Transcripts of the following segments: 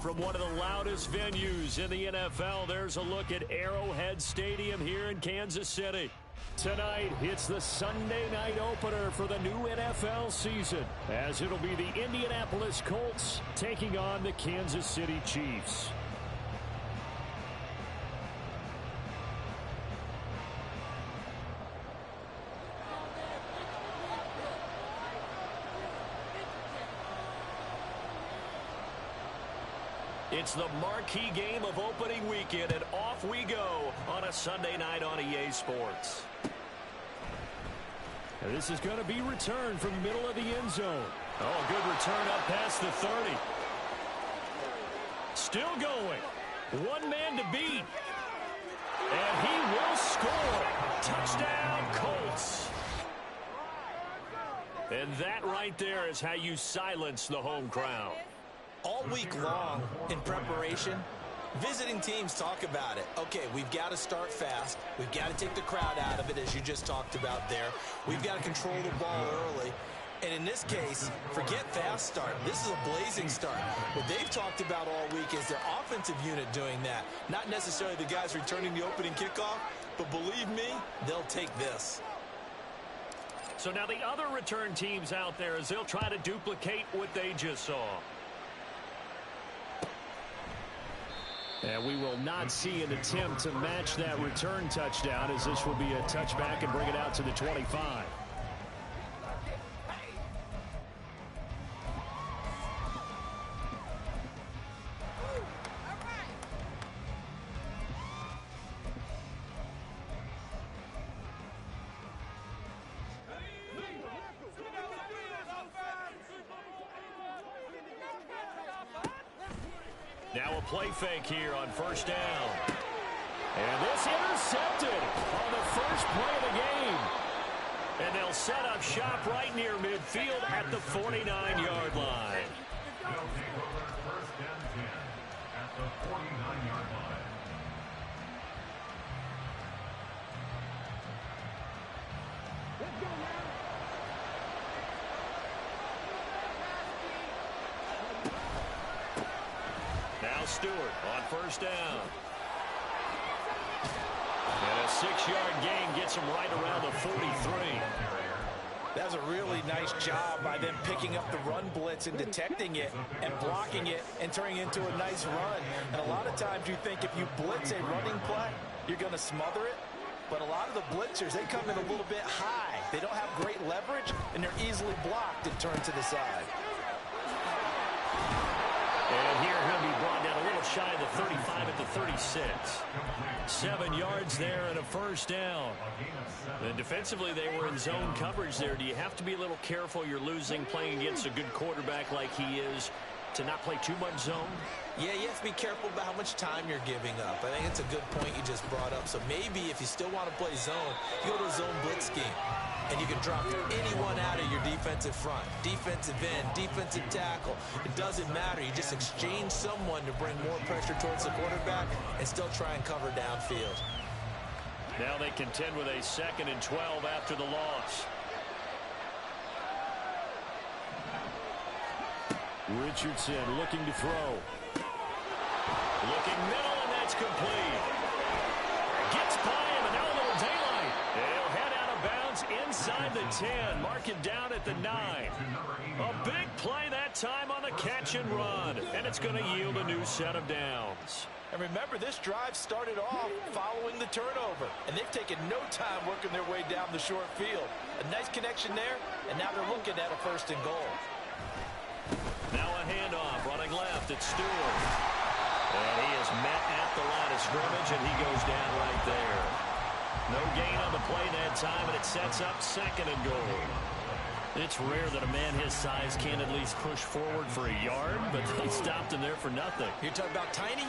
from one of the loudest venues in the NFL. There's a look at Arrowhead Stadium here in Kansas City. Tonight, it's the Sunday night opener for the new NFL season, as it'll be the Indianapolis Colts taking on the Kansas City Chiefs. It's the marquee game of opening weekend, and off we go on a Sunday night on EA Sports. And this is going to be returned from the middle of the end zone. Oh, good return up past the 30. Still going. One man to beat. And he will score. Touchdown, Colts. And that right there is how you silence the home crowd. All week long in preparation, visiting teams talk about it. Okay, we've got to start fast. We've got to take the crowd out of it, as you just talked about there. We've got to control the ball early. And in this case, forget fast start. This is a blazing start. What they've talked about all week is their offensive unit doing that. Not necessarily the guys returning the opening kickoff, but believe me, they'll take this. So now the other return teams out there, as they'll try to duplicate what they just saw. And we will not see an attempt to match that return touchdown, as this will be a touchback and bring it out to the 25. Now a play fake here on first down. And this intercepted on the first play of the game. And they'll set up shop right near midfield at the 49-yard line. First and 10 at the 49-yard line. Let's go now. Now Stewart on first down. And a 6-yard gain gets him right around the 43. That was a really nice job by them picking up the run blitz and detecting it and blocking it and turning it into a nice run. And a lot of times you think if you blitz a running play, you're going to smother it. But a lot of the blitzers, they come in a little bit high. They don't have great leverage, and they're easily blocked and turned to the side. And here he'll be brought down a little shy of the 35 at the 36. 7 yards there and a first down. And defensively, they were in zone coverage there. Do you have to be a little careful? You're losing playing against a good quarterback like he is to not play too much zone? Yeah, you have to be careful about how much time you're giving up. I think it's a good point you just brought up. So maybe if you still want to play zone, you go to a zone blitz scheme. And you can drop anyone out of your defensive front. Defensive end, defensive tackle. It doesn't matter. You just exchange someone to bring more pressure towards the quarterback and still try and cover downfield. Now they contend with a 2nd and 12 after the loss. Richardson looking to throw. Looking middle, and that's complete. Gets by him, and now a little daylight. He'll head out of bounds inside the 10. Mark it down at the 9. A big play that time on the catch and run. And it's going to yield a new set of downs. And remember, this drive started off following the turnover. And they've taken no time working their way down the short field. A nice connection there, and now they're looking at a 1st and goal. Now a handoff, running left, it's Stewart. And he is met at the line of scrimmage, and he goes down right there. No gain on the play that time, and it sets up 2nd and goal. It's rare that a man his size can't at least push forward for a yard, but they stopped him there for nothing. You're talking about Tiny?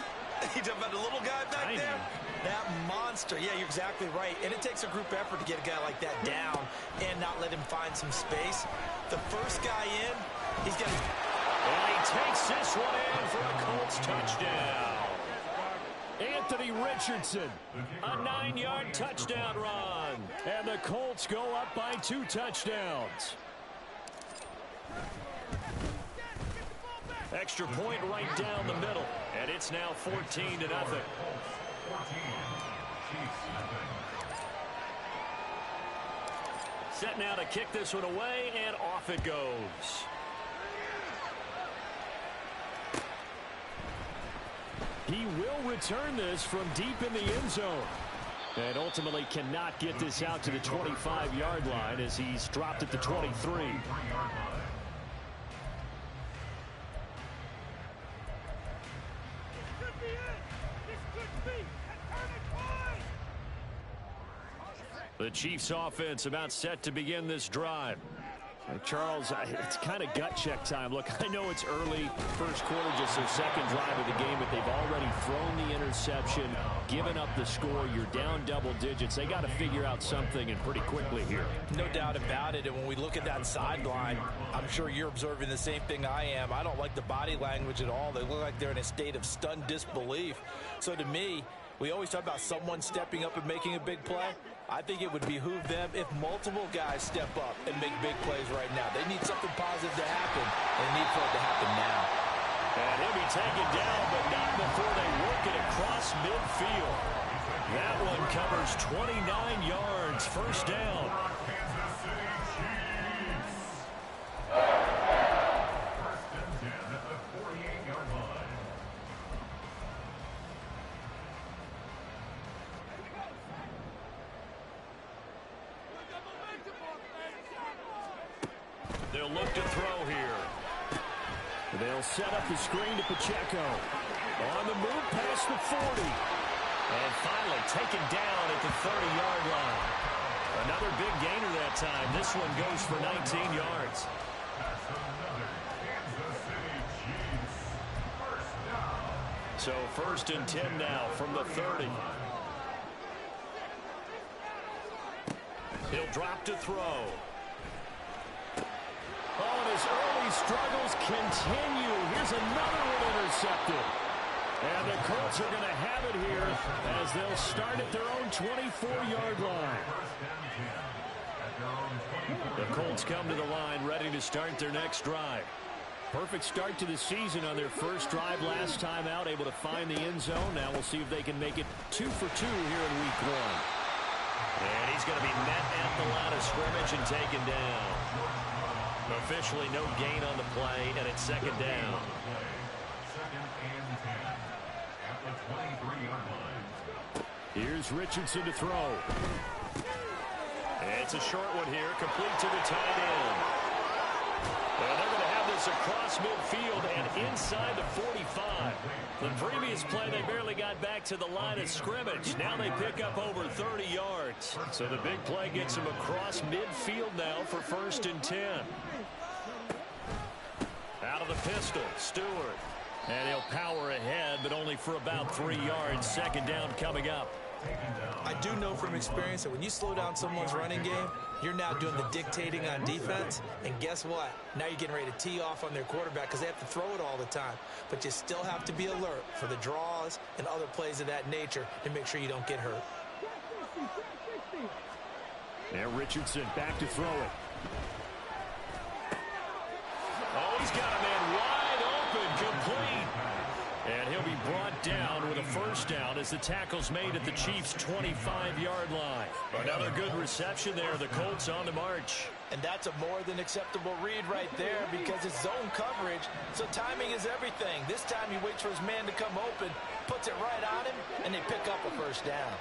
You're talking about the little guy back Tiny. there? That monster. Yeah, you're exactly right. And it takes a group effort to get a guy like that down and not let him find some space. The first guy in, he's got to... And he takes this one in for a Colts touchdown. Anthony Richardson, a 9-yard touchdown run. And the Colts go up by 2 touchdowns. Extra point right down the middle. And it's now 14-0. Set now to kick this one away, and off it goes. He will return this from deep in the end zone. And ultimately cannot get this out to the 25-yard line as he's dropped at the 23. The Chiefs offense about set to begin this drive. Charles, it's kind of gut check time. Look, I know it's early, first quarter, just their second drive of the game, but they've already thrown the interception, given up the score. You're down double digits. They got to figure out something, and pretty quickly here. No doubt about it, and when we look at that sideline, I'm sure you're observing the same thing I am. I don't like the body language at all. They look like they're in a state of stunned disbelief. So to me, we always talk about someone stepping up and making a big play. I think it would behoove them if multiple guys step up and make big plays right now. They need something positive to happen, and they need for it to happen now. And he'll be taken down, but not before they work it across midfield. That one covers 29 yards, first down. They'll look to throw here. They'll set up the screen to Pacheco. On the move past the 40. And finally taken down at the 30-yard line. Another big gainer that time. This one goes for 19 yards. So 1st and 10 now from the 30. He'll drop to throw. Oh, and his early struggles continue. Here's another one intercepted. And the Colts are going to have it here as they'll start at their own 24-yard line. The Colts come to the line ready to start their next drive. Perfect start to the season on their first drive last time out, able to find the end zone. Now we'll see if they can make it 2 for 2 here in week 1. And he's going to be met at the line of scrimmage and taken down. Officially no gain on the play, and it's 2nd down. 2nd and 10 at the 23-yard line. Here's Richardson to throw. It's a short one here, complete to the tight end. And they're going to have this across midfield and inside the 45. The previous play, they barely got back to the line of scrimmage. Now they pick up over 30 yards. So the big play gets them across midfield now for 1st and 10. Out of the pistol, Stewart. And he'll power ahead, but only for about 3 yards. 2nd down coming up. I do know from experience that when you slow down someone's running game, you're now doing the dictating on defense. And guess what? Now you're getting ready to tee off on their quarterback because they have to throw it all the time. But you still have to be alert for the draws and other plays of that nature to make sure you don't get hurt. There, Richardson back to throw it. Oh, he's got a man wide open, complete. And he'll be brought down with a 1st down as the tackle's made at the Chiefs' 25-yard line. Another good reception there. The Colts on the march. And that's a more than acceptable read right there because it's zone coverage, so timing is everything. This time he waits for his man to come open, puts it right on him, and they pick up a 1st down.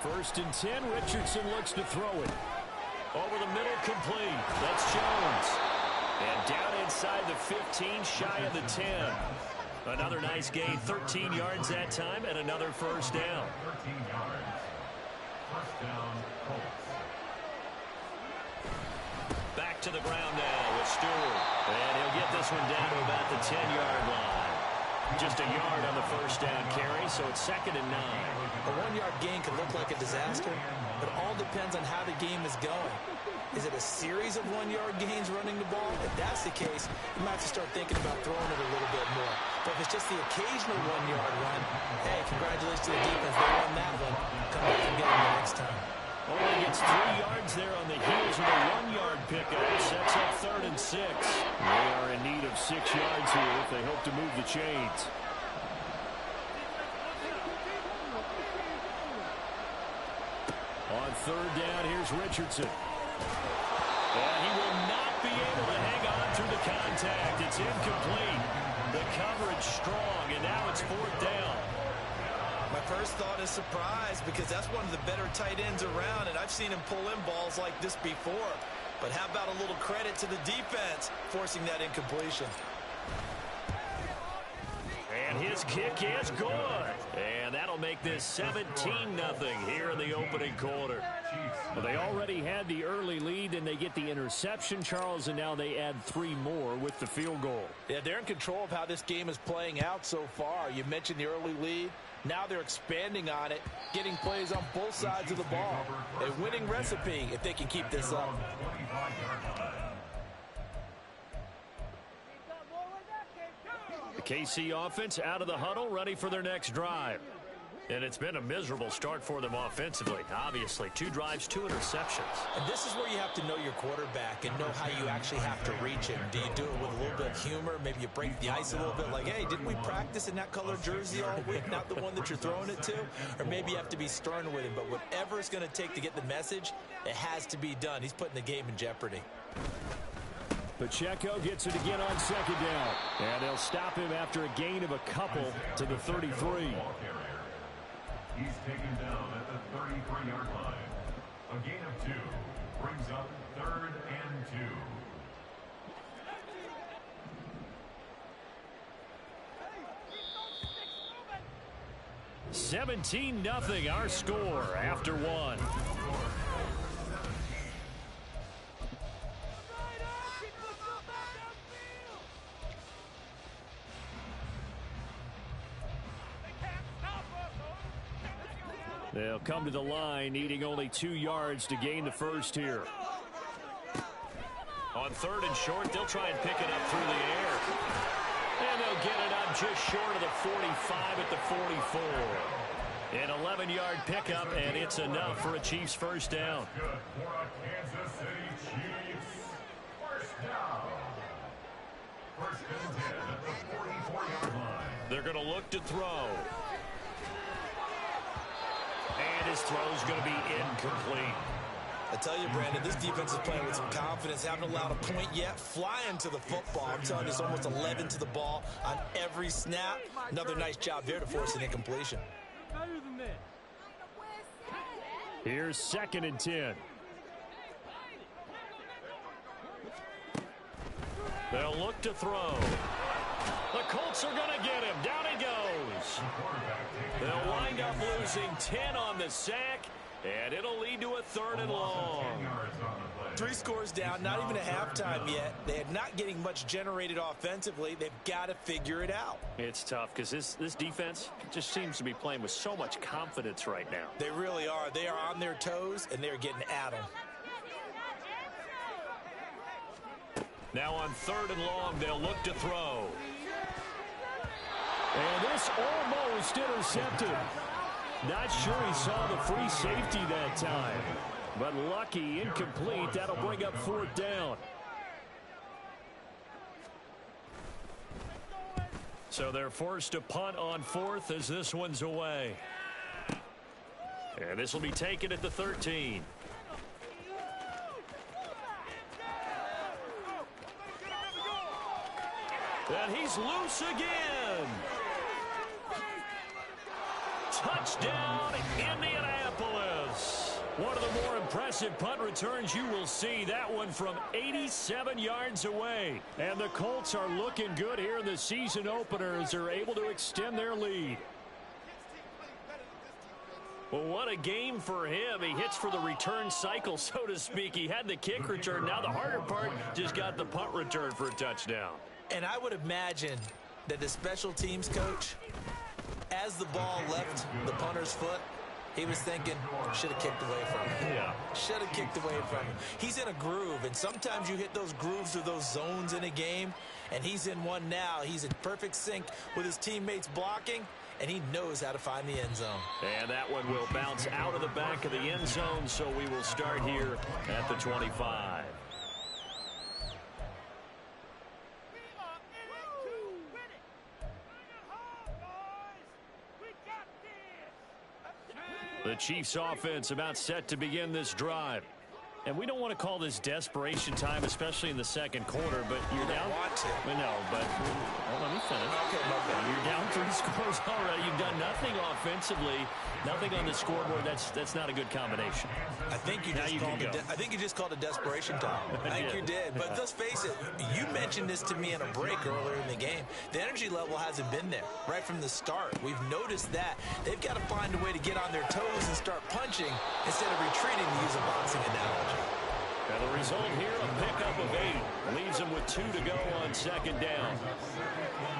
First and 10, Richardson looks to throw it. Over the middle, complete. That's Jones. And down inside the 15, shy of the 10. Another nice gain, 13 yards that time, and another 1st down. 13 yards. 1st down, Colts. Back to the ground now with Stewart. And he'll get this one down to about the 10-yard line. Just a yard on the 1st down carry, so it's 2nd and 9. A 1-yard gain can look like a disaster, but it all depends on how the game is going. Is it a series of 1-yard gains running the ball? If that's the case, you might have to start thinking about throwing it a little bit more. But if it's just the occasional 1-yard run, hey, congratulations to the defense. They won that one. Come back and get them the next time. Only gets 3 yards there on the heels of a 1-yard pickup sets up 3rd and 6. They are in need of 6 yards here if they hope to move the chains. On 3rd down, here's Richardson. And he will not be able to hang on through the contact. It's incomplete. The coverage strong, and now it's 4th down. My first thought is surprise, because that's one of the better tight ends around, and I've seen him pull in balls like this before. But how about a little credit to the defense forcing that incompletion? And his kick is good. And that'll make this 17-0 here in the opening quarter. Well, they already had the early lead, and they get the interception, Charles, and now they add 3 more with the field goal. Yeah, they're in control of how this game is playing out so far. You mentioned the early lead. Now they're expanding on it, getting plays on both sides of the ball. A winning recipe if they can keep this up. The KC offense out of the huddle, ready for their next drive. And it's been a miserable start for them offensively. Obviously, 2 drives, 2 interceptions. And this is where you have to know your quarterback and know how you actually have to reach him. Do you do it with a little bit of humor? Maybe you break the ice a little bit like, hey, didn't we practice in that color jersey all week, not the one that you're throwing it to? Or maybe you have to be stern with him. But whatever it's going to take to get the message, it has to be done. He's putting the game in jeopardy. Pacheco gets it again on 2nd down. And they'll stop him after a gain of a couple to the 33. He's taken down at the 33-yard line. A gain of 2 brings up 3rd and 2. 17-0 our score after 1. They'll come to the line, needing only 2 yards to gain the first here. On 3rd and short, they'll try and pick it up through the air. And they'll get it up just short of the 45 at the 44. An 11-yard pickup, and it's enough for a Chiefs first down. Good for a Kansas City Chiefs first down. 1st and 10 at the 44-yard line. They're going to look to throw. And his throw's going to be incomplete. I tell you, Brandon, this defense is playing with some confidence. Haven't allowed a point yet. Flying to the football. I'm telling you, it's almost 11 to the ball on every snap. Another nice job there to force an incompletion. Here's 2nd and 10. They'll look to throw. The Colts are going to get him. Down he goes. They'll wind up losing 10 on the sack, and it'll lead to a 3rd and long. 3 scores down, not even a halftime yet. They're not getting much generated offensively. They've got to figure it out. It's tough because this defense just seems to be playing with so much confidence right now. They really are. They are on their toes, and they're getting at them. Now on 3rd and long, they'll look to throw. And this almost intercepted. Not sure he saw the free safety that time. But lucky, incomplete. That'll bring up 4th down. So they're forced to punt on 4th as this one's away. And this will be taken at the 13. And he's loose again. Touchdown, Indianapolis. One of the more impressive punt returns you will see. That one from 87 yards away. And the Colts are looking good here in the season opener as they're able to extend their lead. Well, what a game for him. He hits for the return cycle, so to speak. He had the kick return. Now the harder part, just got the punt return for a touchdown. And I would imagine that the special teams coach, as the ball left the punter's foot, he was thinking, should have kicked away from him. Yeah. Should have kicked away from him. He's in a groove, and sometimes you hit those grooves or those zones in a game, and he's in one now. He's in perfect sync with his teammates blocking, and he knows how to find the end zone. And that one will bounce out of the back of the end zone, so we will start here at the 25. The Chiefs offense about set to begin this drive. And we don't want to call this desperation time, especially in the second quarter, but you're down. Want to. Well, no, but let me finish. Okay, my bad. You're down 3 scores already. You've done nothing offensively, nothing on the scoreboard. That's not a good combination. I think you just called it desperation time. I think you did. But let's face it, you mentioned this to me in a break earlier in the game. The energy level hasn't been there right from the start. We've noticed that. They've got to find a way to get on their toes and start punching instead of retreating, to use a boxing analogy. And the result here, a pickup of 8. Leaves them with 2 to go on second down.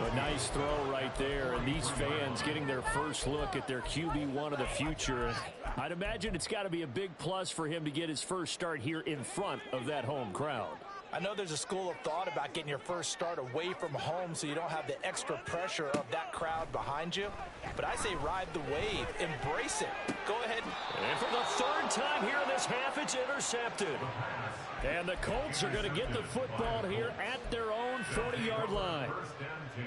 A nice throw right there, and these fans getting their first look at their QB1 of the future. I'd imagine it's got to be a big plus for him to get his first start here in front of that home crowd. I know there's a school of thought about getting your first start away from home so you don't have the extra pressure of that crowd behind you. But I say ride the wave. Embrace it. Go ahead. And for the 3rd time here in this half, it's intercepted. And the Colts are going to get the football here at their own 40-yard line. First and 10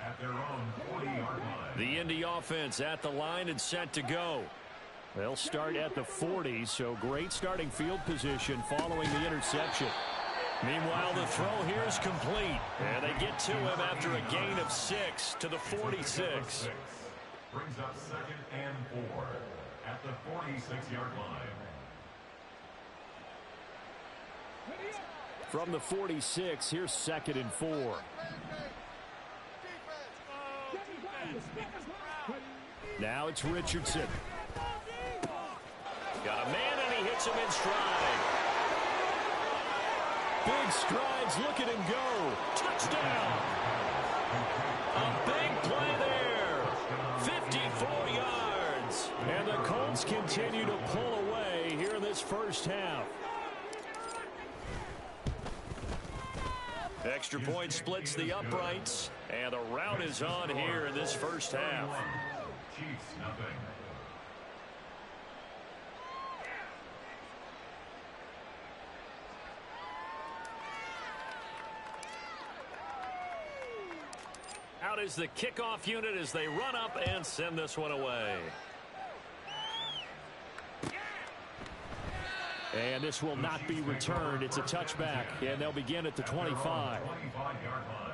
at their own 40-yard line. The Indy offense at the line and set to go. They'll start at the 40, so great starting field position following the interception. Meanwhile, the throw here is complete, and they get to him after a gain of 6 to the 46. Brings up 2nd and 4 at the 46-yard line. From the 46, here's 2nd and 4. Now it's Richardson. Got a man, and he hits him in stride. Big strides, look at him go. Touchdown. A big play there. 54 yards. And the Colts continue to pull away here in this first half. Extra point splits the uprights, and the rout is on here in this first half. Chiefs nothing. Out is the kickoff unit as they run up and send this one away. And this will not be returned. It's a touchback, and they'll begin at the 25. 25-yard line.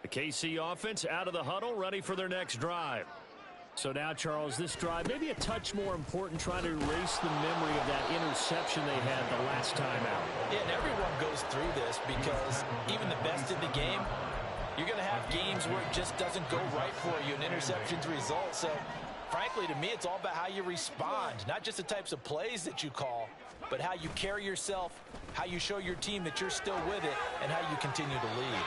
The KC offense out of the huddle, ready for their next drive. So now, Charles, this drive maybe a touch more important, trying to erase the memory of that interception they had the last time out. Yeah, and everyone goes through this because even the best in the game, you're going to have games where it just doesn't go right for you, and interceptions result. So, frankly, to me, it's all about how you respond, not just the types of plays that you call, but how you carry yourself, how you show your team that you're still with it, and how you continue to lead.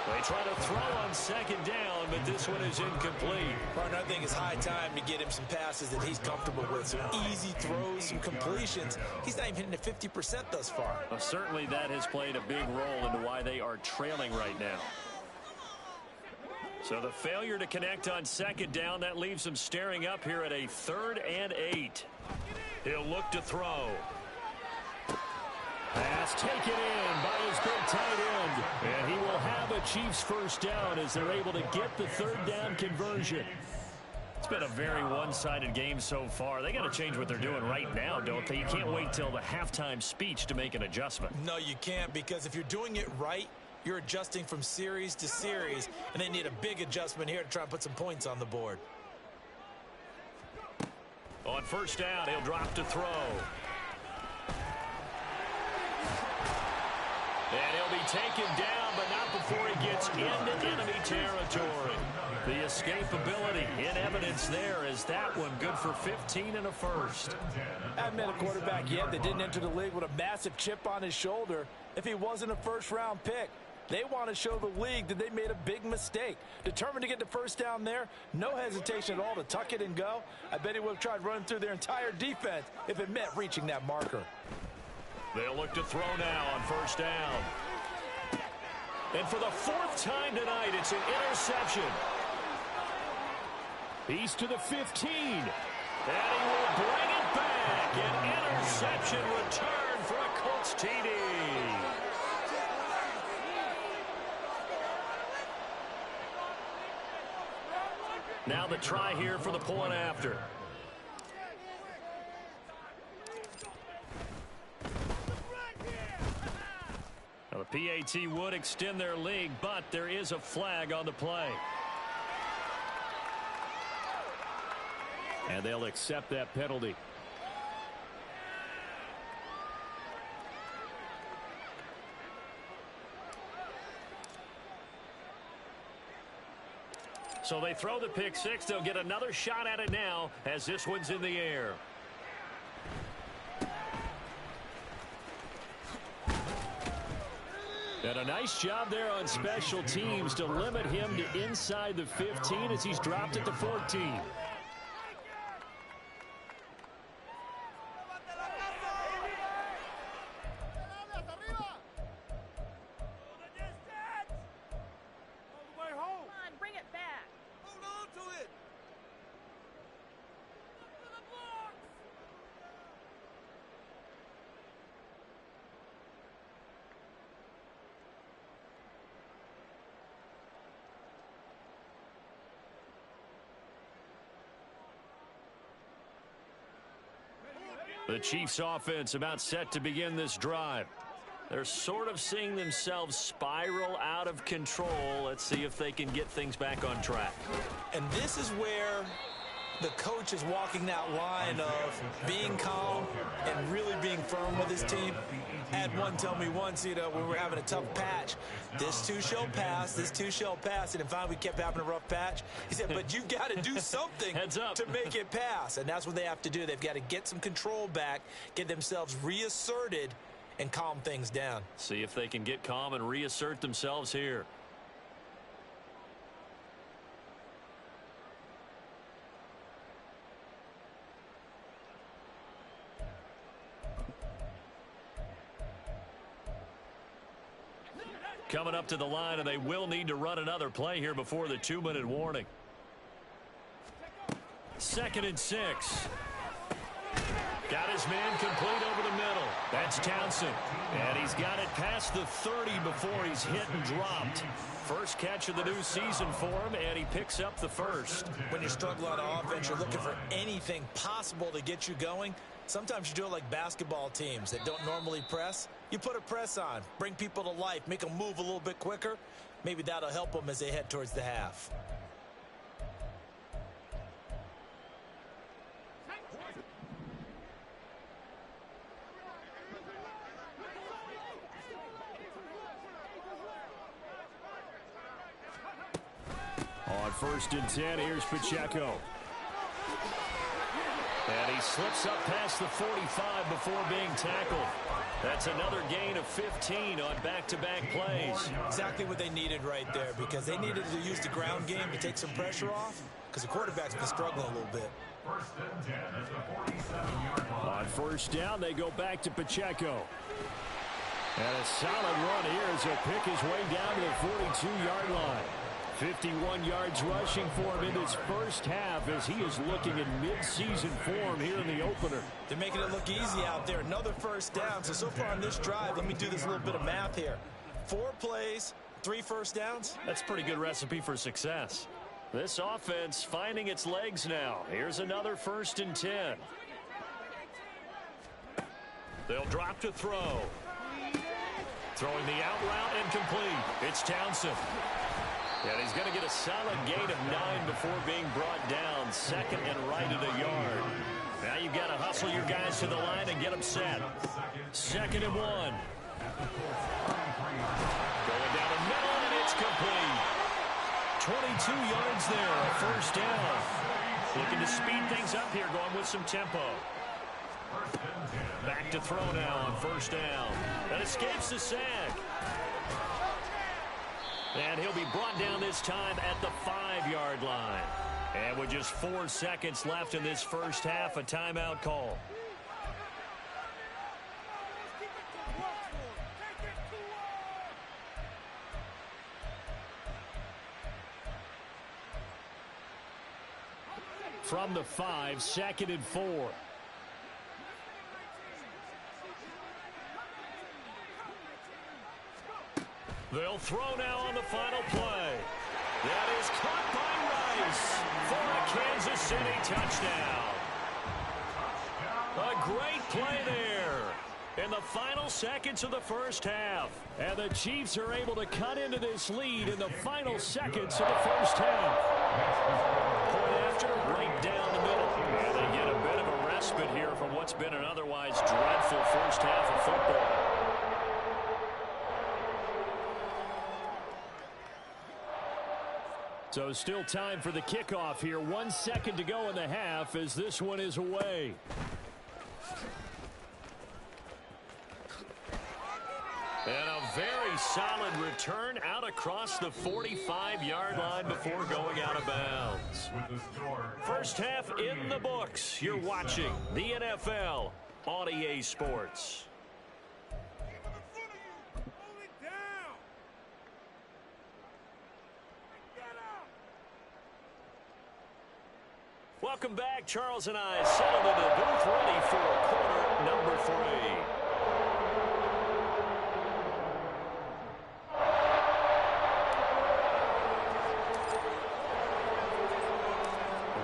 They try to throw on second down, but this one is incomplete. Partner, I think it's high time to get him some passes that he's comfortable with. Some easy throws, some completions. He's not even hitting the 50% thus far. Well, certainly that has played a big role into why they are trailing right now. So the failure to connect on second down, that leaves them staring up here at a 3rd and 8. He'll look to throw. Pass taken in by his big tight end. And he will have a Chiefs first down as they're able to get the 3rd down conversion. It's been a very one-sided game so far. They got to change what they're doing right now, don't they? You can't wait till the halftime speech to make an adjustment. No, you can't, because if you're doing it right, you're adjusting from series to series, and they need a big adjustment here to try and put some points on the board. On first down, he'll drop to throw. And he'll be taken down, but not before he gets into enemy territory. The escapability in evidence there is that one good for 15 and a first. Haven't met a quarterback yet that didn't enter the league with a massive chip on his shoulder if he wasn't a first-round pick. They want to show the league that they made a big mistake. Determined to get the first down there, no hesitation at all to tuck it and go. I bet he would have tried running through their entire defense if it meant reaching that marker. They'll look to throw now on first down. And for the 4th time tonight, it's an interception. He's to the 15. And he will bring it back. An interception return for Colts TD. Now the try here for the point after. Now the PAT would extend their lead, but there is a flag on the play. And they'll accept that penalty. So they throw the pick six. They'll get another shot at it now as this one's in the air. And a nice job there on special teams to limit him to inside the 15 as he's dropped at the 14. The Chiefs offense about set to begin this drive. They're sort of seeing themselves spiral out of control. Let's see if they can get things back on track. And this is where the coach is walking that line of being calm and really being firm with his team. I had one tell me once, when we were having a tough patch, this too shall pass, this too shall pass. And finally we kept having a rough patch. He said, but you've got to do something to make it pass. And that's what they have to do. They've got to get some control back, get themselves reasserted, and calm things down. See if they can get calm and reassert themselves here. Coming up to the line, and they will need to run another play here before the 2-minute warning. 2nd and 6. Got his man complete over the middle. That's Townsend. And he's got it past the 30 before he's hit and dropped. First catch of the new season for him, and he picks up the first. When you struggle on offense, you're looking for anything possible to get you going. Sometimes you do it like basketball teams that don't normally press. You put a press on, bring people to life, make them move a little bit quicker. Maybe that'll help them as they head towards the half. On 1st and 10, here's Pacheco. And he slips up past the 45 before being tackled. That's another gain of 15 on back-to-back plays. Exactly what they needed right there, because they needed to use the ground game to take some pressure off, because the quarterback's been struggling a little bit. 1st and 10 at the 47-yard line. On 1st down, they go back to Pacheco. And a solid run here as he'll pick his way down to the 42-yard line. 51 yards rushing for him in this first half as he is looking in mid-season form here in the opener. They're making it look easy out there. Another 1st down. So far on this drive, let me do this little bit of math here. 4 plays, 3 1st downs. That's a pretty good recipe for success. This offense finding its legs now. Here's another 1st and 10. They'll drop to throw. Throwing the out route and complete. It's Townsend. And he's going to get a solid gain of 9 before being brought down. 2nd and right at a yard. Now you've got to hustle your guys to the line and get them set. 2nd and 1. Going down the middle, and it's complete. 22 yards there, a 1st down. Looking to speed things up here, going with some tempo. Back to throw now on 1st down. That escapes the sack. And he'll be brought down this time at the 5-yard line. And with just 4 seconds left in this first half, a timeout call. From the 5, 2nd and 4. They'll throw now on the final play. That is caught by Rice for a Kansas City touchdown. A great play there in the final seconds of the first half. And the Chiefs are able to cut into this lead in the final seconds of the first half. Point after, right down the middle. And they get a bit of a respite here from what's been an otherwise dreadful first half of football. So still time for the kickoff here. 1 second to go in the half as this one is away. And a very solid return out across the 45-yard line before going out of bounds. First half in the books. You're watching the NFL on EA Sports. Welcome back. Charles and I settled into the booth ready for quarter number 3.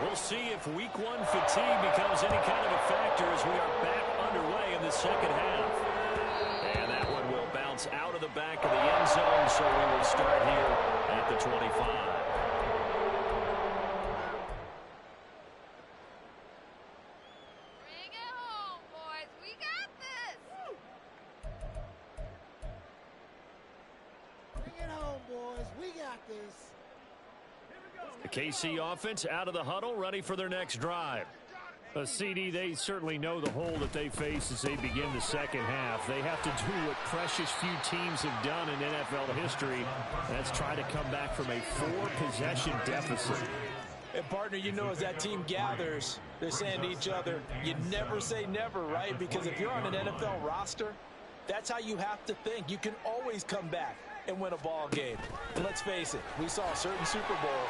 We'll see if week 1 fatigue becomes any kind of a factor as we are back underway in the second half. And that one will bounce out of the back of the end zone, so we will start here at the 25. The KC offense out of the huddle, ready for their next drive. CD, they certainly know the hole that they face as they begin the second half. They have to do what precious few teams have done in NFL history. That's try to come back from a 4-possession deficit. And partner, you know, as that team gathers, they're saying to each other, you never say never, right? Because if you're on an NFL roster, that's how you have to think. You can always come back and win a ball game. And let's face it, we saw a certain Super Bowl,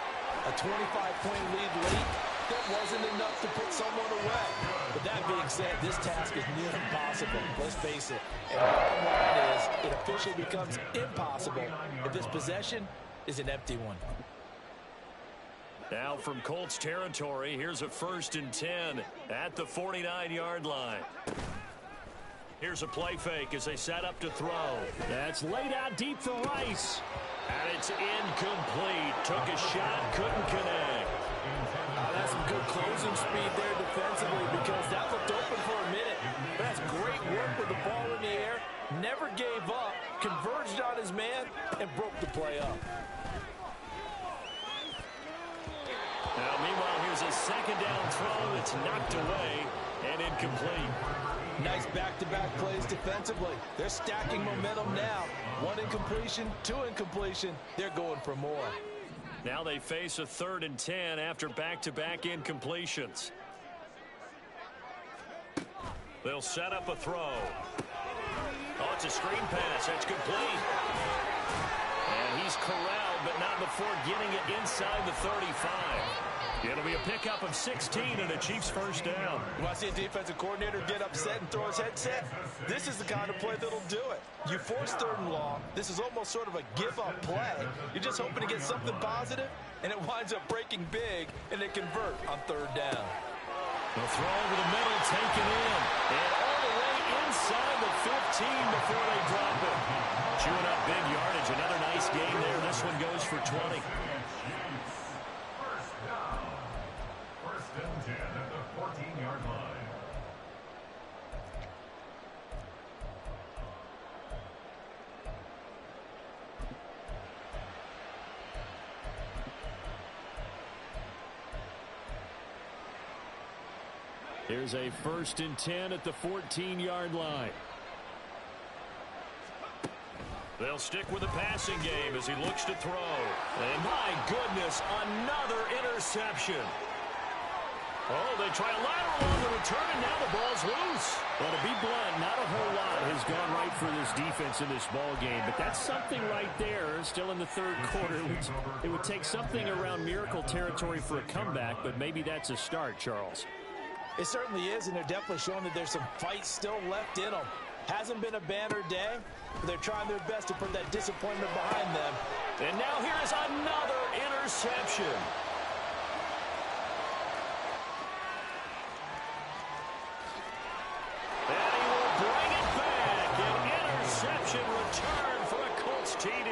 a 25-point lead late, that wasn't enough to put someone away. But that being said, this task is near impossible. Let's face it. And the bottom line is, it officially becomes impossible if this possession is an empty one. Now from Colts territory, here's a 1st and 10 at the 49-yard line. Here's a play fake as they set up to throw. That's laid out deep for Rice. And it's incomplete. Took a shot, couldn't connect. That's some good closing speed there defensively because that looked open for a minute. But that's great work with the ball in the air. Never gave up, converged on his man, and broke the play up. Now, meanwhile, here's a second down throw that's knocked away and incomplete. Nice back-to-back plays defensively. They're stacking momentum now. 1 incompletion, 2 incompletion. They're going for more. Now they face a 3rd and 10 after back-to-back incompletions. They'll set up a throw. Oh, it's a screen pass. That's complete. And he's corralled, but not before getting it inside the 35. It'll be a pickup of 16 and a Chiefs first down. You want to see a defensive coordinator get upset and throw his headset? This is the kind of play that'll do it. You force 3rd and long. This is almost sort of a give-up play. You're just hoping to get something positive, and it winds up breaking big, and they convert on 3rd down. The throw over the middle, taken in. And all the way inside the 15 before they drop it. Chewing up big yardage. Another nice game there. This one goes for 20. Here's a 1st and 10 at the 14-yard line. They'll stick with the passing game as he looks to throw. And my goodness, another interception. Oh, they try a lateral on the return, and now the ball's loose. Well, to be blunt, not a whole lot has gone right for this defense in this ball game, but that's something right there. Still in the 3rd quarter. It would take something around miracle territory for a comeback, but maybe that's a start, Charles. It certainly is, and they're definitely showing that there's some fight still left in them. Hasn't been a banner day, but they're trying their best to put that disappointment behind them. And now here's another interception. And he will bring it back. An interception return for a Colts TD.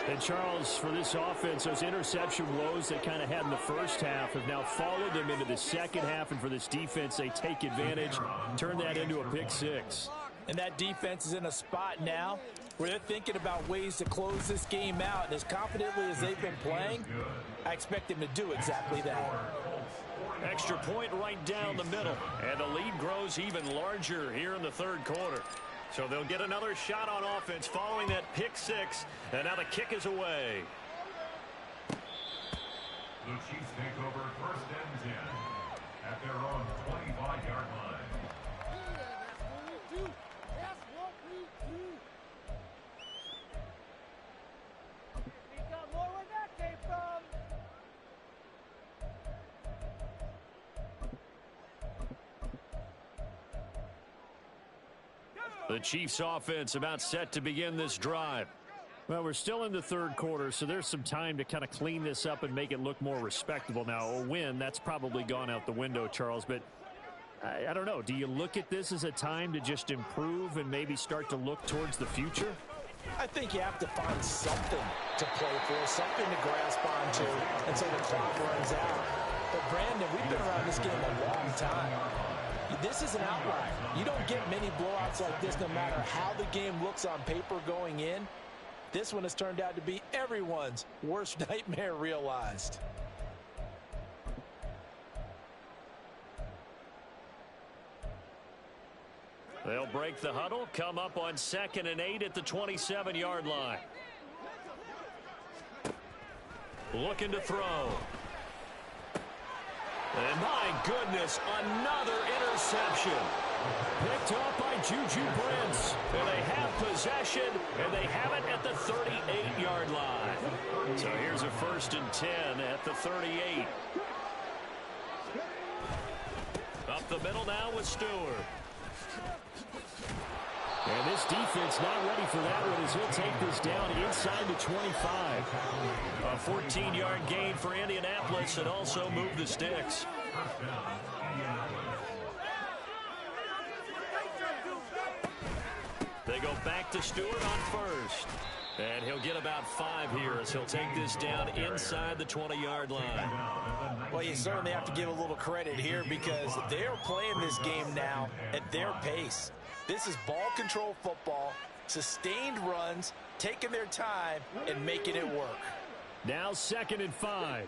And Charles, for this offense, those interception woes they kind of had in the first half have now followed them into the second half. And for this defense, they take advantage, turn that into a pick six. And that defense is in a spot now where they're thinking about ways to close this game out. And as confidently as they've been playing, I expect them to do exactly that. Extra point right down the middle. And the lead grows even larger here in the third quarter. So they'll get another shot on offense following that pick six. And now the kick is away. The Chiefs take over 1st and 10 at their own 25-yard line. The Chiefs offense about set to begin this drive. Well, we're still in the third quarter, so there's some time to kind of clean this up and make it look more respectable. Now, a win, that's probably gone out the window, Charles, but I don't know. Do you look at this as a time to just improve and maybe start to look towards the future? I think you have to find something to play for, something to grasp onto until the clock runs out. But, Brandon, we've been around this game a long time. This is an outlier. You don't get many blowouts like this no matter how the game looks on paper going in. This one has turned out to be everyone's worst nightmare realized. They'll break the huddle, come up on 2nd and 8 at the 27-yard line. Looking to throw. And my goodness, another interception. Picked off by Juju Brents. And they have possession, and they have it at the 38-yard line. So here's a 1st and 10 at the 38. Up the middle now with Stewart. And this defense not ready for that one as he'll take this down inside the 25. A 14-yard gain for Indianapolis and also move the sticks. They go back to Stewart on 1st. And he'll get about 5 here as he'll take this down inside the 20-yard line. Well, you certainly have to give a little credit here because they're playing this game now at their pace. This is ball control football, sustained runs, taking their time, and making it work. Now 2nd and 5.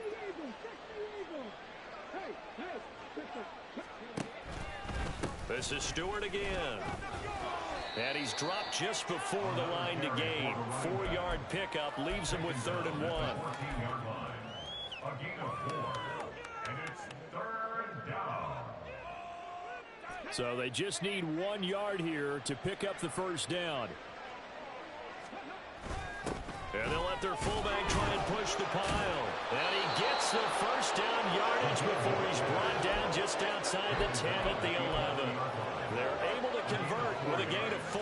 This is Stewart again. And he's dropped just before the line to gain. 4-yard pickup leaves him with 3rd and 1. A gain of 4, and it's 3rd down. So they just need 1 yard here to pick up the 1st down. And they'll let their fullback try and push the pile. And he gets the 1st down yardage before he's brought down just outside the 10 at the 11. They're able to convert with a gain of 4.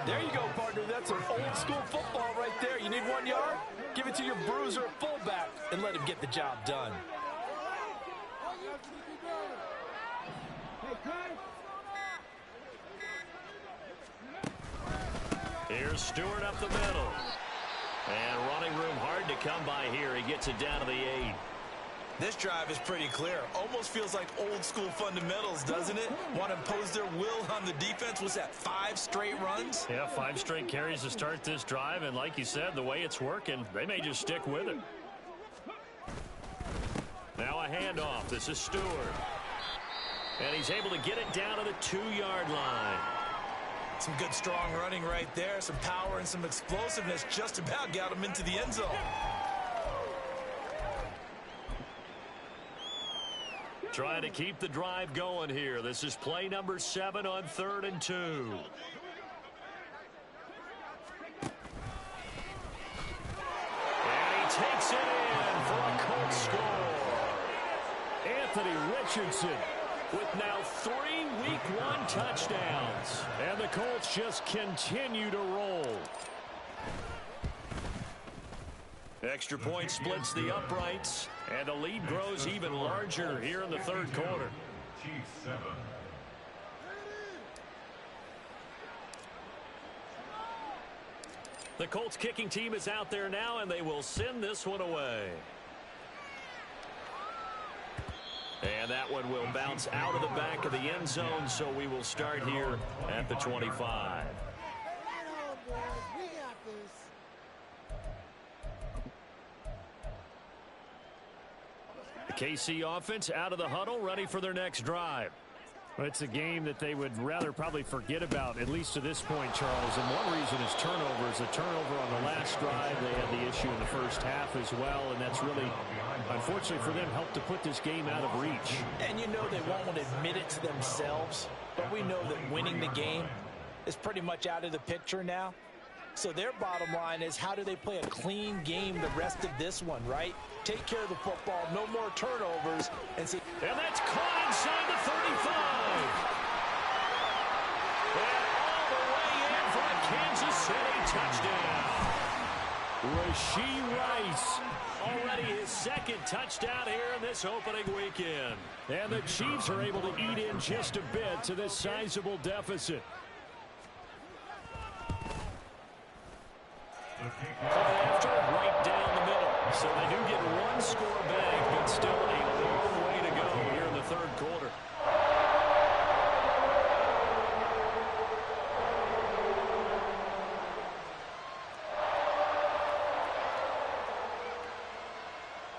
There you go, partner. That's an old school football right there. You need 1 yard? Give it to your bruiser fullback and let him get the job done. Here's Stewart up the middle. And running room hard to come by here. He gets it down to the 8. This drive is pretty clear. Almost feels like old school fundamentals, doesn't it? Want to impose their will on the defense. Was that 5 straight runs? Yeah, 5 straight carries to start this drive. And like you said, the way it's working, they may just stick with it. Now a handoff. This is Stewart. And he's able to get it down to the 2-yard line. Some good strong running right there. Some power and some explosiveness just about got him into the end zone. Trying to keep the drive going here. This is play number 7 on 3rd and 2. And he takes it in for a Colts score. Anthony Richardson with now 3 Week 1 touchdowns. And the Colts just continue to roll. Extra point splits the uprights, and the lead grows even larger here in the third quarter. Chiefs 7. The Colts kicking team is out there now, and they will send this one away. And that one will bounce out of the back of the end zone, so we will start here at the 25. The KC offense out of the huddle, ready for their next drive. Well, it's a game that they would rather probably forget about, at least to this point, Charles. And one reason is turnovers. A turnover on the last drive. They had the issue in the first half as well, and that's really, unfortunately for them, helped to put this game out of reach. And you know they won't admit it to themselves, but we know that winning the game is pretty much out of the picture now. So their bottom line is, how do they play a clean game the rest of this one, right? Take care of the football, no more turnovers, and see. And that's caught inside the 35. And all the way in for a Kansas City touchdown. Rashee Rice, already his second touchdown here in this opening weekend. And the Chiefs are able to eat in just a bit to this sizable deficit. After right down the middle. So they do get one score back, but still a long way to go here in the third quarter.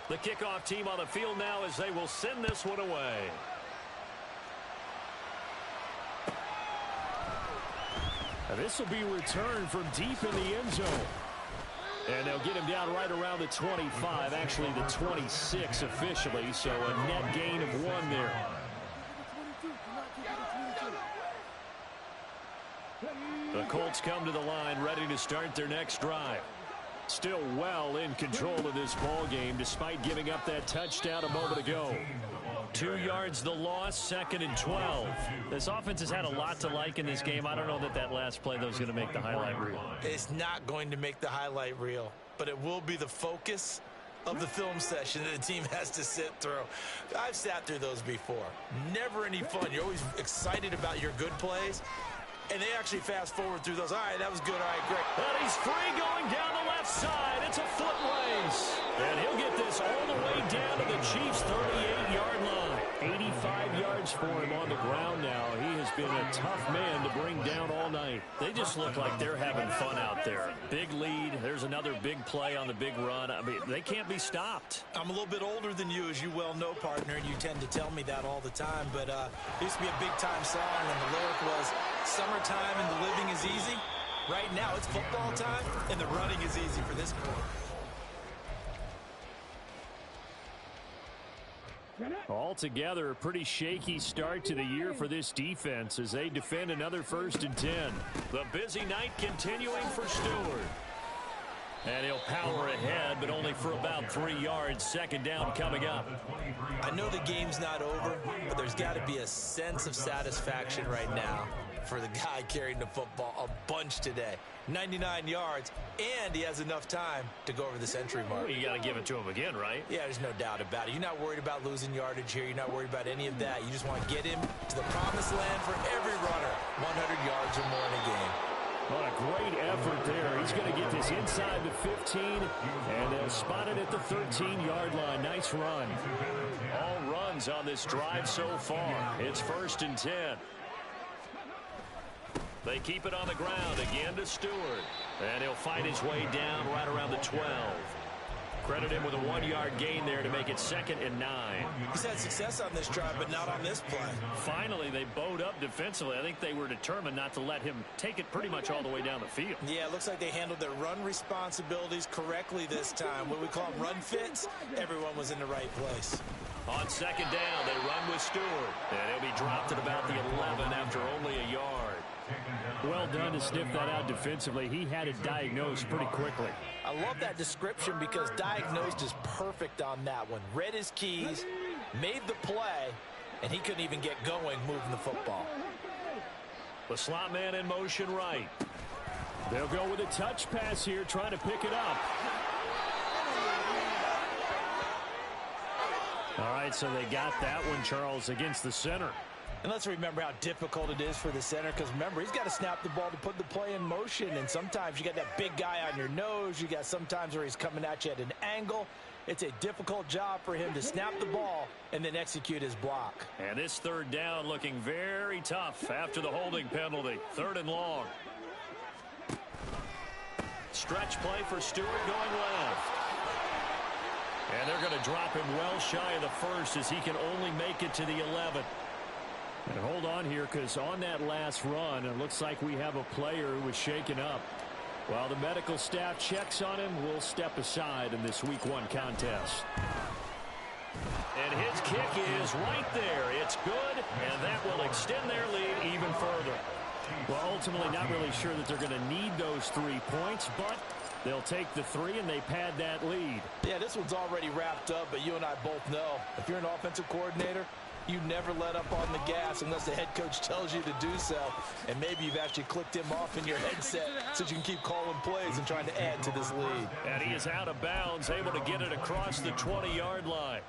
The kickoff team on the field now as they will send this one away. And this will be returned from deep in the end zone. And they'll get him down right around the 25, actually the 26 officially, so a net gain of 1 there. The Colts come to the line, ready to start their next drive. Still well in control of this ball game, despite giving up that touchdown a moment ago. 2 yards the loss, 2nd and 12. This offense has had a lot to like in this game. I don't know that last play, though, is going to make the highlight reel. It's not going to make the highlight reel, but it will be the focus of the film session that the team has to sit through. I've sat through those before. Never any fun. You're always excited about your good plays, and they actually fast forward through those. All right, that was good. All right, great. And he's free going down the left side. It's a foot race. And he'll get this all the way down to the Chiefs' 38-yard line. 85 yards for him on the ground now. He has been a tough man to bring down all night. They just look like they're having fun out there. Big lead. There's another big play on the big run. I mean, they can't be stopped. I'm a little bit older than you, as you well know, partner, and you tend to tell me that all the time. But it used to be a big-time song, and the lyric was, "Summertime and the living is easy." Right now, it's football time, and the running is easy for this quarter. Altogether, a pretty shaky start to the year for this defense as they defend another 1st and 10. The busy night continuing for Stewart. And he'll power ahead, but only for about 3 yards. 2nd down coming up. I know the game's not over, but there's got to be a sense of satisfaction right now for the guy carrying the football a bunch today. 99 yards, and he has enough time to go over the century mark. Well, you got to give it to him again, right? Yeah, there's no doubt about it. You're not worried about losing yardage here. You're not worried about any of that. You just want to get him to the promised land for every runner. 100 yards or more in a game. What a great effort there. He's going to get this inside the 15, and they'll spot it at the 13-yard line. Nice run. All runs on this drive so far. It's 1st and 10. They keep it on the ground again to Stewart. And he'll fight his way down right around the 12. Credit him with a 1-yard gain there to make it 2nd and 9. He's had success on this drive, but not on this play. Finally, they bowed up defensively. I think they were determined not to let him take it pretty much all the way down the field. Yeah, it looks like they handled their run responsibilities correctly this time. What we call run fits, everyone was in the right place. On 2nd down, they run with Stewart. And he'll be dropped at about the 11 after only a yard. Well done to sniff that out defensively. He had it diagnosed pretty quickly. I love that description because diagnosed is perfect on that one. Read his keys, made the play, and he couldn't even get going moving the football. The slot man in motion right. They'll go with a touch pass here, trying to pick it up. All right, so they got that one, Charles, against the center. And let's remember how difficult it is for the center, because remember, he's got to snap the ball to put the play in motion, and sometimes you got that big guy on your nose. You got sometimes where he's coming at you at an angle. It's a difficult job for him to snap the ball and then execute his block. And this third down looking very tough after the holding penalty. 3rd and long. Stretch play for Stewart going left. And they're going to drop him well shy of the first as he can only make it to the 11. And hold on here, because on that last run, it looks like we have a player who was shaken up. While the medical staff checks on him, we'll step aside in this Week 1 contest. And his kick is right there. It's good, and that will extend their lead even further. Well, ultimately, not really sure that they're going to need those 3 points, but they'll take the 3 and they pad that lead. Yeah, this one's already wrapped up, but you and I both know if you're an offensive coordinator, you never let up on the gas unless the head coach tells you to do so. And maybe you've actually clicked him off in your headset so you can keep calling plays and trying to add to this lead. And he is out of bounds, able to get it across the 20-yard line.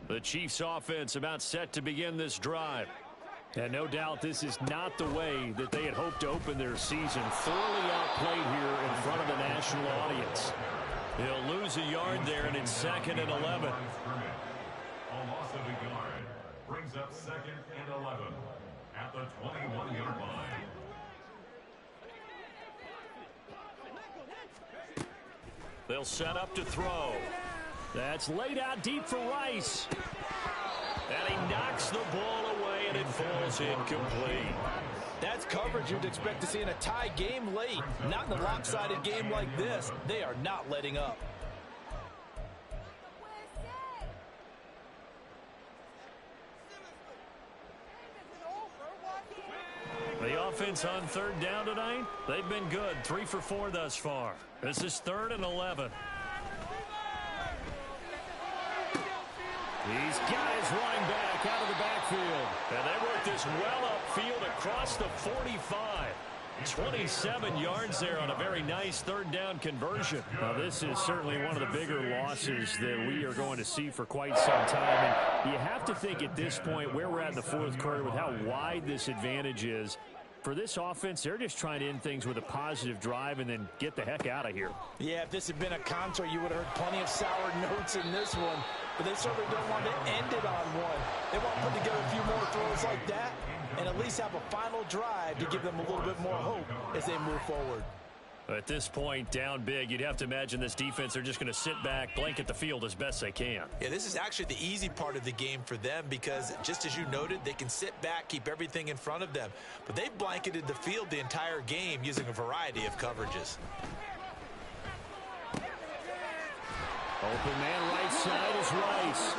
The Chiefs offense about set to begin this drive. And no doubt this is not the way that they had hoped to open their season. Thoroughly outplayed here in front of the national audience. They'll lose a yard there, and it's 2nd and 11. A loss of a yard brings up 2nd and 11 at the 21-yard line. They'll set up to throw. That's laid out deep for Rice. And he knocks the ball away, and it falls incomplete. That's coverage you'd expect to see in a tie game late. Not in a lopsided game like this. They are not letting up. The offense on 3rd down tonight, they've been good. 3 for 4 thus far. This is 3rd and 11. He's got his running back out of the backfield. And they work this well upfield across the 45. 27 yards there on a very nice 3rd down conversion. Now, this is certainly one of the bigger losses that we are going to see for quite some time. And you have to think at this point where we're at in the 4th quarter with how wide this advantage is. For this offense, they're just trying to end things with a positive drive and then get the heck out of here. Yeah, if this had been a concert, you would have heard plenty of sour notes in this one. But they certainly don't want to end it on one. They want to put together a few more throws like that and at least have a final drive to give them a little bit more hope as they move forward. At this point, down big, you'd have to imagine this defense are just going to sit back, blanket the field as best they can. Yeah, this is actually the easy part of the game for them because, just as you noted, they can sit back, keep everything in front of them. But they've blanketed the field the entire game using a variety of coverages. Open man right side is Rice.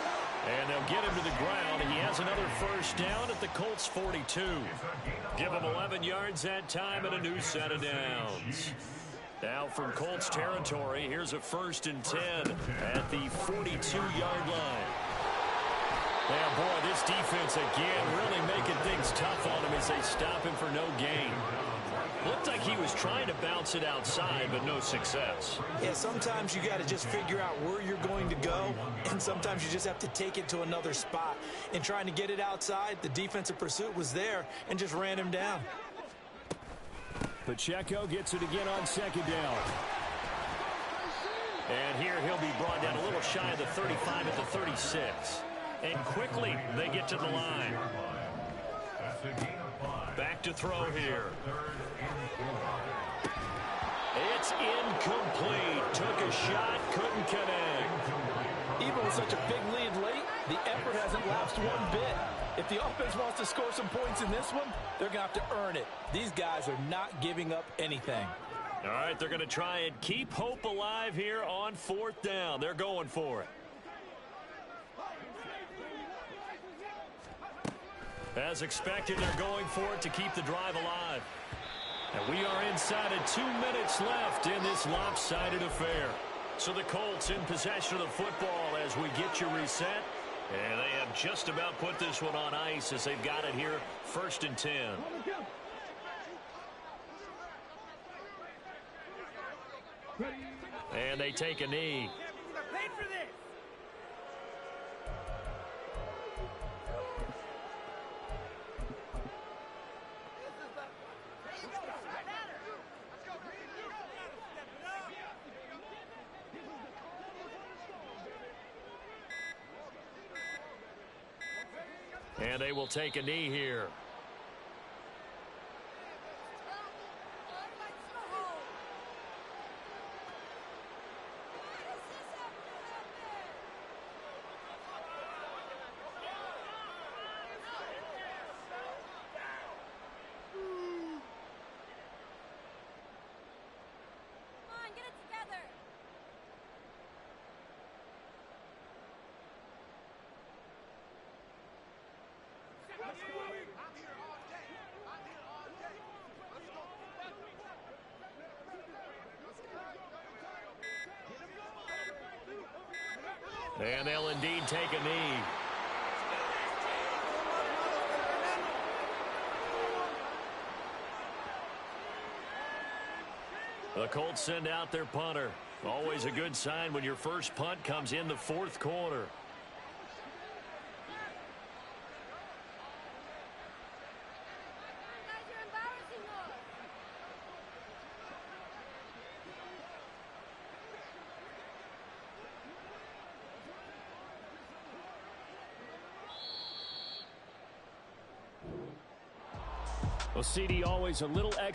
And they'll get him to the ground. He has another 1st down at the Colts 42. Give him 11 yards that time and a new set of downs. Now from Colts territory, here's a 1st and 10 at the 42-yard line. Yeah, boy, this defense again really making things tough on him as they stop him for no gain. Looked like he was trying to bounce it outside, but no success. Yeah, sometimes you got to just figure out where you're going to go, and sometimes you just have to take it to another spot. In trying to get it outside, the defensive pursuit was there and just ran him down. Pacheco gets it again on 2nd down. And here he'll be brought down a little shy of the 35 at the 36. And quickly they get to the line. Back to throw here. It's incomplete. Took a shot, couldn't connect. Even with such a big lead late, the effort hasn't lapsed one bit. If the offense wants to score some points in this one, they're going to have to earn it. These guys are not giving up anything. All right, they're going to try and keep hope alive here on 4th down. They're going for it. As expected, they're going for it to keep the drive alive. And we are inside of 2 minutes left in this lopsided affair. So the Colts in possession of the football as we get you reset. And they have just about put this one on ice as they've got it here, 1st and 10. And they take a knee. And they will take a knee here. And they'll indeed take a knee. The Colts send out their punter. Always a good sign when your first punt comes in the 4th quarter. Well, CD, always a little extra.